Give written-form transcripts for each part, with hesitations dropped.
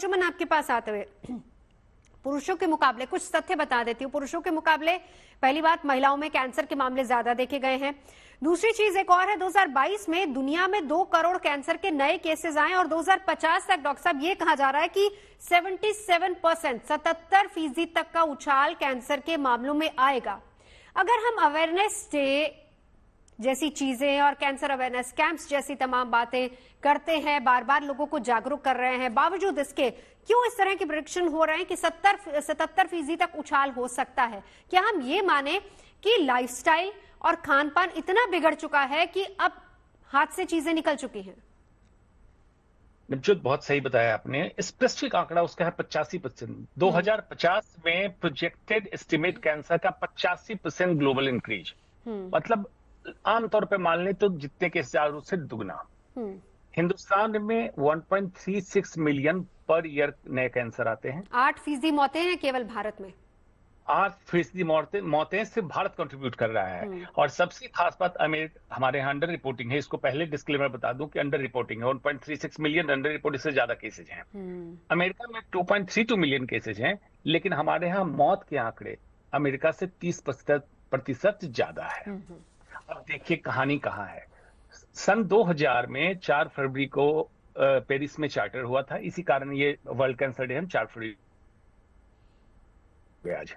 अंशुमन, आपके पास आते हुए पुरुषों के मुकाबले कुछ तथ्य बता देती हूँ। पुरुषों के मुकाबले पहली बात, महिलाओं में कैंसर के मामले ज्यादा देखे गए हैं। दूसरी चीज एक और है, 2022 में दुनिया में 2 करोड़ कैंसर के नए केसेस आए और 2050 तक डॉक्टर साहब ये कहा जा रहा है कि 77% तक का उछाल कैंसर के मामलों में आएगा। अगर हम अवेयरनेस डे जैसी चीजें और कैंसर अवेयरनेस कैंप्स जैसी तमाम बातें करते हैं, बार बार लोगों को जागरूक कर रहे हैं, बावजूद इसके क्यों इस तरह के प्रेडिक्शन हो रहे हैं कि 77% तक उछाल हो सकता है? क्या हम ये माने कि लाइफस्टाइल और खान पान इतना बिगड़ चुका है कि अब हाथ से चीजें निकल चुकी हैं? नवजोत, बहुत सही बताया आपने। स्पेसिफिक आंकड़ा उसका है 85%। 2050 में प्रोजेक्टेड एस्टिमेट कैंसर का 85% ग्लोबल इंक्रीज, मतलब आमतौर पे मान लें तो जितने केस उससे दुगना। हिंदुस्तान में 1.36 मिलियन पर ईयर नए कैंसर आते हैं। 8% मौतें हैं केवल भारत में। 8% मौतें सिर्फ भारत कंट्रीब्यूट कर रहा है। और सबसे खास बात, हमारे यहाँ अंडर रिपोर्टिंग है। इसको पहले डिस्क्लेमर बता दूं कि अंडर रिपोर्टिंग है। 1.36 मिलियन अंडर रिपोर्ट, इससे ज्यादा केसेज हैं। अमेरिका में 2.32 मिलियन केसेज हैं, लेकिन हमारे यहाँ मौत के आंकड़े अमेरिका से 30% ज्यादा है। अब देखिए कहानी कहाँ है। सन 2000 में 4 फरवरी को पेरिस में चार्टर हुआ था। इसी कारण ये वर्ल्ड कैंसर डे हम 4 फरवरी आज।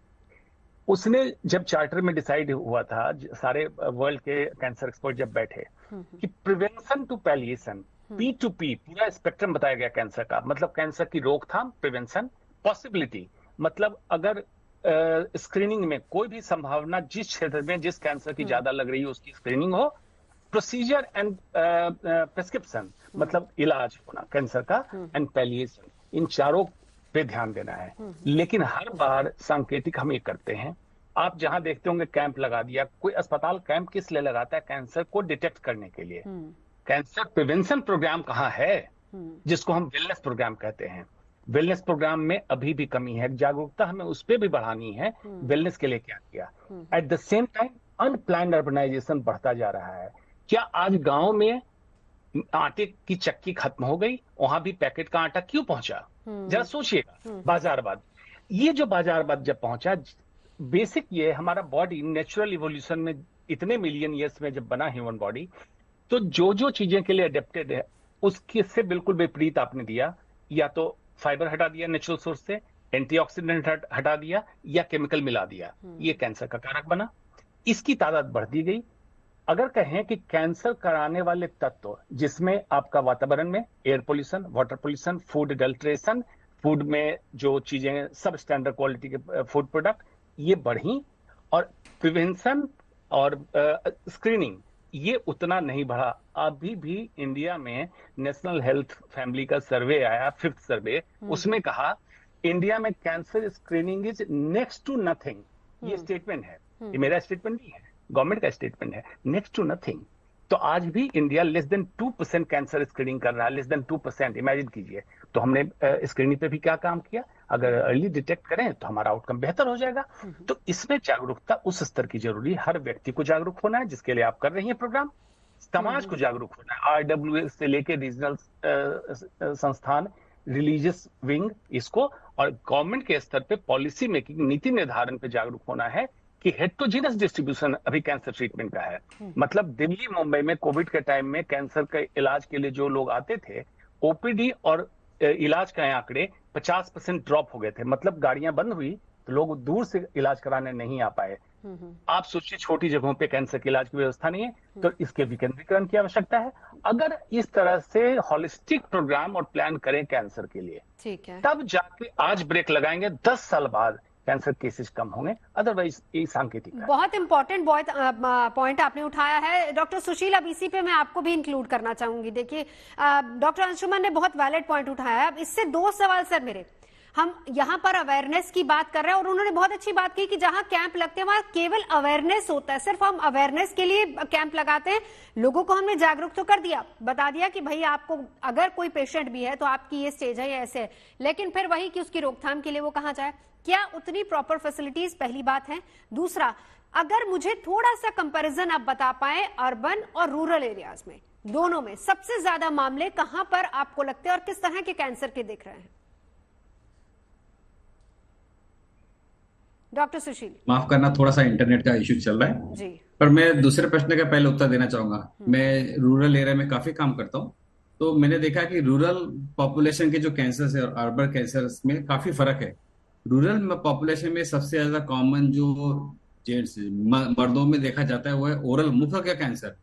उसने जब चार्टर में डिसाइड हुआ था, सारे वर्ल्ड के कैंसर एक्सपर्ट जब बैठे, कि प्रिवेंशन टू पैलिएशन, P2P पूरा स्पेक्ट्रम बताया गया कैंसर का। मतलब कैंसर की रोकथाम, प्रिवेंशन, पॉसिबिलिटी, मतलब अगर स्क्रीनिंग में कोई भी संभावना, जिस क्षेत्र में जिस कैंसर की ज्यादा लग रही है उसकी स्क्रीनिंग हो, प्रोसीजर एंड प्रिस्क्रिप्शन, मतलब इलाज होना कैंसर का, एंड पैलिएशन, इन चारों पे ध्यान देना है। लेकिन हर बार सांकेतिक हम ये करते हैं। आप जहां देखते होंगे कैंप लगा दिया, कोई अस्पताल कैंप किस लिए लगाता है? कैंसर को डिटेक्ट करने के लिए। कैंसर प्रिवेंशन प्रोग्राम कहाँ है, जिसको हम वेलनेस प्रोग्राम कहते हैं? वेलनेस प्रोग्राम में अभी भी कमी है, जागरूकता हमें उस पर भी बढ़ानी है। वेलनेस के लिए क्या किया? At the same time unplanned urbanization बढ़ता जा रहा है। क्या आज गांव में आटे की चक्की खत्म हो गई, वहां भी पैकेट का आटा क्यों पहुंचा? जरा सोचिएगा। बाजारवाद, ये जो बाजारवाद जब पहुंचा, बेसिक ये हमारा बॉडी नेचुरल इवोल्यूशन में इतने मिलियन ईयर्स में जब बना ह्यूमन बॉडी, तो जो जो चीजें के लिए अडेप्टेड है उसके से बिल्कुल विपरीत आपने दिया। या तो फाइबर हटा दिया नेचुरल सोर्स से, एंटीऑक्सीडेंट हटा दिया, या केमिकल मिला दिया, ये कैंसर का कारक बना। इसकी तादाद बढ़ती गई। अगर कहें कि कैंसर कराने वाले तत्व, जिसमें आपका वातावरण में air pollution, water pollution, food adulteration, food में जो चीजें सब स्टैंडर्ड क्वालिटी के फूड प्रोडक्ट, ये बढ़ी, और प्रिवेंशन और स्क्रीनिंग ये उतना नहीं बढ़ा। अभी भी इंडिया में नेशनल हेल्थ फैमिली का सर्वे आया, 5th सर्वे, उसमें कहा इंडिया में cancer screening is next to nothing. ये स्टेटमेंट है, ये मेरा स्टेटमेंट नहीं है, गवर्नमेंट का स्टेटमेंट है, नेक्स्ट टू नथिंग। तो आज भी India less than 2% cancer screening कर रहा है, लेस देन 2%। इमेजिन कीजिए। तो हमने स्क्रीनिंग पे भी क्या काम किया? अगर अर्ली डिटेक्ट करें तो हमारा आउटकम बेहतर हो जाएगा। तो इसमें जागरूकता उस स्तर की जरूरी है। हर व्यक्ति को जागरूक होना है, जिसके लिए आप कर रही हैं प्रोग्राम। समाज को जागरूक होना है, RWS से लेके रीजनल संस्थान, रिलीजियस विंग, इसको, और गवर्नमेंट के स्तर पे पॉलिसी मेकिंग, नीति निर्धारण पे जागरूक होना है कि हेटेरोजेनस डिस्ट्रीब्यूशन अभी कैंसर ट्रीटमेंट का है। मतलब दिल्ली मुंबई में कोविड के टाइम में कैंसर के इलाज के लिए जो लोग आते थे, ओपीडी और इलाज के आंकड़े 50% ड्रॉप हो गए थे। मतलब गाड़ियां बंद हुई तो लोग दूर से इलाज कराने नहीं आ पाए। आप सोचिए, छोटी जगहों पे कैंसर के इलाज की व्यवस्था नहीं है, तो इसके विकेंद्रीकरण की आवश्यकता है। अगर इस तरह से हॉलिस्टिक प्रोग्राम और प्लान करें कैंसर के लिए, ठीक है, तब जाके आज ब्रेक लगाएंगे, 10 साल बाद कैंसर केसेस कम होंगे। अदरवाइज ये सांकेतिक है। बहुत इंपॉर्टेंट पॉइंट आपने उठाया है डॉक्टर सुशील। अब इसी पे मैं आपको भी इंक्लूड करना चाहूंगी। देखिए, डॉक्टर अंशुमन ने बहुत वैलिड पॉइंट उठाया है। अब इससे 2 सवाल सर मेरे। हम यहाँ पर अवेयरनेस की बात कर रहे हैं और उन्होंने बहुत अच्छी बात की कि जहां कैंप लगते हैं वहां केवल अवेयरनेस होता है। सिर्फ हम अवेयरनेस के लिए कैंप लगाते हैं। लोगों को हमने जागरूक तो कर दिया, बता दिया कि भाई आपको अगर कोई पेशेंट भी है तो आपकी ये स्टेज है, ये ऐसे है, लेकिन फिर वही कि उसकी रोकथाम के लिए वो कहाँ जाए, क्या उतनी प्रॉपर फैसिलिटीज, पहली बात है। दूसरा, अगर मुझे थोड़ा सा कंपैरिजन आप बता पाए अर्बन और रूरल एरियाज में, दोनों में सबसे ज्यादा मामले कहां पर आपको लगते हैं और किस तरह के कैंसर के दिख रहे हैं? डॉक्टर सुशील। माफ करना, थोड़ा सा इंटरनेट का इश्यू चल रहा है जी। पर मैं दूसरे प्रश्न का पहले उत्तर देना चाहूंगा। मैं रूरल एरिया में काफी काम करता हूँ, तो मैंने देखा कि रूरल पॉपुलेशन के जो कैंसर है और अर्बन कैंसर में काफी फर्क है। रूरल पॉपुलेशन में सबसे ज्यादा कॉमन जो जेंट्स मर्दों में देखा जाता है वो है ओरल, मुख का कैंसर।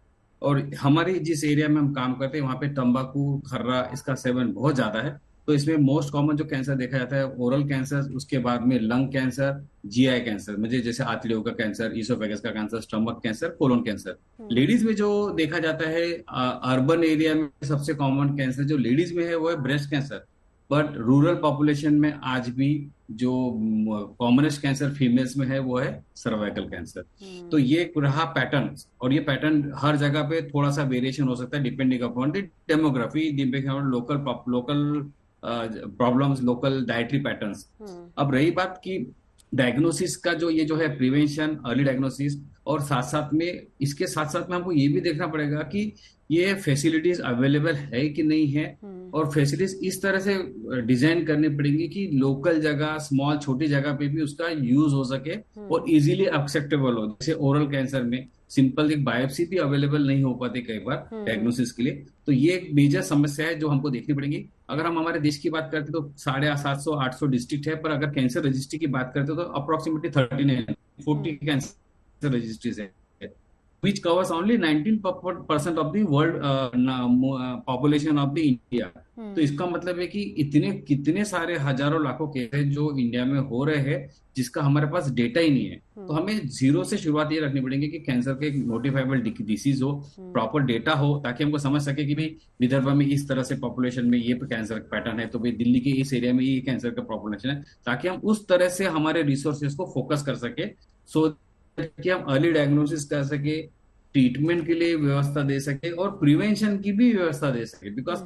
और हमारी जिस एरिया में हम काम करते हैं वहां पे तंबाकू, खर्रा, इसका सेवन बहुत ज्यादा है। तो इसमें मोस्ट कॉमन जो कैंसर देखा जाता है ओरल कैंसर, उसके बाद में लंग कैंसर, जीआई कैंसर, मुझे जैसे आंतड़ियों का कैंसर, ईसोफेगस का cancer, stomach cancer, colon cancer. Ladies में जो देखा जाता है अर्बन एरिया में सबसे कॉमन कैंसर जो लेडीज में है वो है breast cancer. But rural population में आज भी जो कॉमनेस्ट कैंसर फीमेल्स में है वो है सर्वाइकल कैंसर। तो ये रहा पैटर्न, और ये पैटर्न हर जगह पे थोड़ा सा वेरिएशन हो सकता है depending upon the demography, depending upon local problems, local dietary patterns. अब रही बात की डायग्नोसिस का, जो ये जो है प्रिवेंशन, अर्ली डायग्नोसिस, और साथ साथ में इसके साथ साथ में हमको ये भी देखना पड़ेगा कि ये फैसिलिटीज अवेलेबल है कि नहीं है, और फैसिलिटीज इस तरह से डिजाइन करनी पड़ेंगी कि लोकल जगह, स्मॉल छोटी जगह पे भी उसका यूज हो सके और इजीली एक्सेप्टेबल हो। जैसे ओरल कैंसर में सिंपल एक बायोप्सी भी अवेलेबल नहीं हो पाती कई बार डायग्नोसिस के लिए। तो ये एक मेजर समस्या है जो हमको देखनी पड़ेगी। अगर हम हमारे देश की बात करते तो 750-800 डिस्ट्रिक्ट है, पर अगर कैंसर रजिस्ट्री की बात करते तो अप्रोक्सीमेटली 39-40 कैंसर रजिस्ट्रीज है, which covers only 19% of the world population of the India। तो इसका मतलब है कि इतने कितने सारे हजारों लाखों केस जो इंडिया में हो रहे हैं जिसका हमारे पास डेटा ही नहीं है। तो हमें जीरो से शुरुआत ये रखनी पड़ेगी कि कैंसर के नोटिफाइबल डिसीज हो, प्रॉपर डेटा हो, ताकि हमको समझ सके कि भाई विदर्भ में इस तरह से पॉपुलेशन में ये कैंसर पैटर्न है, तो भाई दिल्ली के इस एरिया में ये कैंसर का पॉपुलेशन है, ताकि हम उस तरह से हमारे रिसोर्सेज को फोकस कर सके, सो कि हम अर्ली डायग्नोसिस कर सके, ट्रीटमेंट के लिए व्यवस्था दे सके और प्रिवेंशन की भी व्यवस्था दे सके। बिकॉज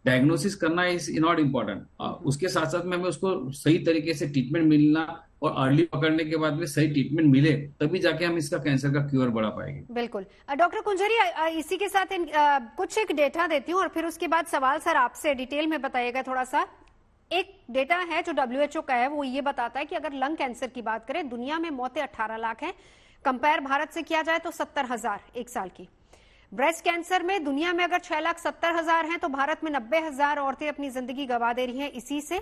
डायग्नोसिस करना इज नॉट इम्पोर्टेंट, उसके साथ साथ में हमें उसको सही तरीके से ट्रीटमेंट मिलना, और अर्ली पकड़ने के बाद में सही ट्रीटमेंट मिले तभी जाके हम इसका कैंसर का क्योर बढ़ा पाएंगे। बिल्कुल। डॉक्टर कुंजरिया, इसी के साथ कुछ एक डेटा देती हूँ और फिर उसके बाद सवाल सर आपसे डिटेल में बताइएगा थोड़ा सा। एक डेटा है जो WHO का है, वो ये बताता है कि अगर लंग कैंसर की बात करें, दुनिया में मौतें 18 लाख हैं, कंपेयर भारत से किया जाए तो 70,000 एक साल की। ब्रेस्ट कैंसर में दुनिया में अगर 6,70,000 हैं तो भारत में 90,000 औरतें अपनी जिंदगी गंवा दे रही हैं इसी से।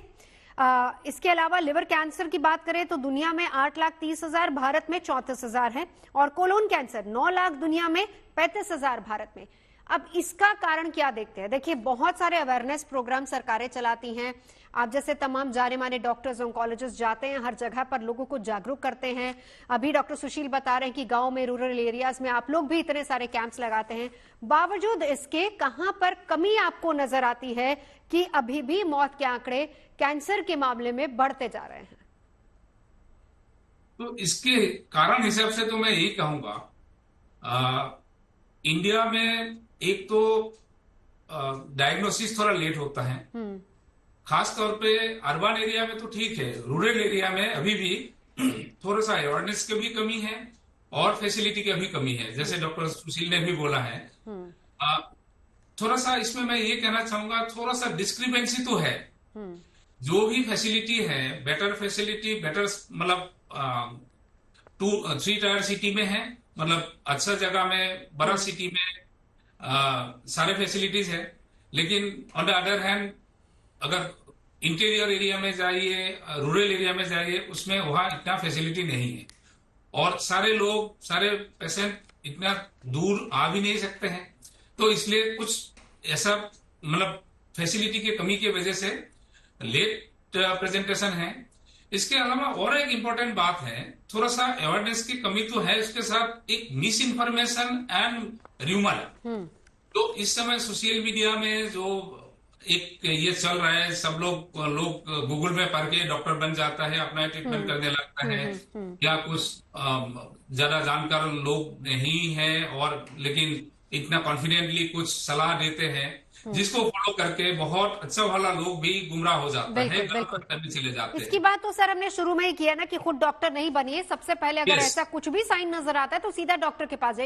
इसके अलावा लिवर कैंसर की बात करें तो दुनिया में 8,30,000, भारत में 34,000 है, और कोलोन कैंसर 9 लाख दुनिया में, 35,000 भारत में। अब इसका कारण क्या देखते हैं? देखिए, बहुत सारे अवेयरनेस प्रोग्राम सरकारें चलाती हैं, आप जैसे तमाम जाने माने डॉक्टर्स, ऑन्कोलॉजिस्ट जाते हैं हर जगह पर, लोगों को जागरूक करते हैं। अभी डॉक्टर सुशील बता रहे हैं कि गांव में, रूरल एरियाज में आप लोग भी इतने सारे कैंप्स लगाते हैं। बावजूद इसके कहां पर कमी आपको नजर आती है कि अभी भी मौत के आंकड़े कैंसर के मामले में बढ़ते जा रहे हैं? तो इसके कारण हिसाब से तो मैं यही कहूंगा, इंडिया में एक तो डायग्नोसिस थोड़ा लेट होता है, खास तौर पे अर्बन एरिया में तो ठीक है, रूरल एरिया में अभी भी थोड़ा सा अवेयरनेस की भी कमी है और फैसिलिटी की भी कमी है, जैसे डॉक्टर सुशील ने भी बोला है। थोड़ा सा इसमें मैं ये कहना चाहूंगा, थोड़ा सा डिस्क्रिपेंसी तो है। जो भी फैसिलिटी है, बेटर फैसिलिटी, बेटर मतलब 2-3 टायर सिटी में है, मतलब अच्छा जगह में, बड़ा सिटी में सारे फैसिलिटीज है, लेकिन ऑन द अदर हैंड अगर इंटीरियर एरिया में जाइए, रूरल एरिया में जाइए, उसमें वहां इतना फैसिलिटी नहीं है, और सारे लोग, सारे पेशेंट इतना दूर आ भी नहीं सकते हैं। तो इसलिए कुछ ऐसा मतलब फैसिलिटी की कमी की वजह से लेट प्रेजेंटेशन है। इसके अलावा और एक इम्पोर्टेंट बात है, थोड़ा सा अवेयरनेस की कमी तो है, इसके साथ एक मिस इन्फॉर्मेशन एंड र्यूमर। तो इस समय सोशल मीडिया में जो एक ये चल रहा है, सब लोग गूगल में पढ़ के डॉक्टर बन जाता है, अपना ट्रीटमेंट करने लगता है, या कुछ ज्यादा जानकार लोग नहीं है, और लेकिन इतना कॉन्फिडेंटली कुछ सलाह देते हैं, जिसको फॉलो करके बहुत अच्छा वाला लोग भी गुमराह हो जाता है, करने चले जाते हैं। इसकी बात तो सर हमने शुरू में ही किया ना कि खुद डॉक्टर नहीं बनिए, सबसे पहले अगर ऐसा कुछ भी साइन नजर आता है तो सीधा डॉक्टर के पास जाइए।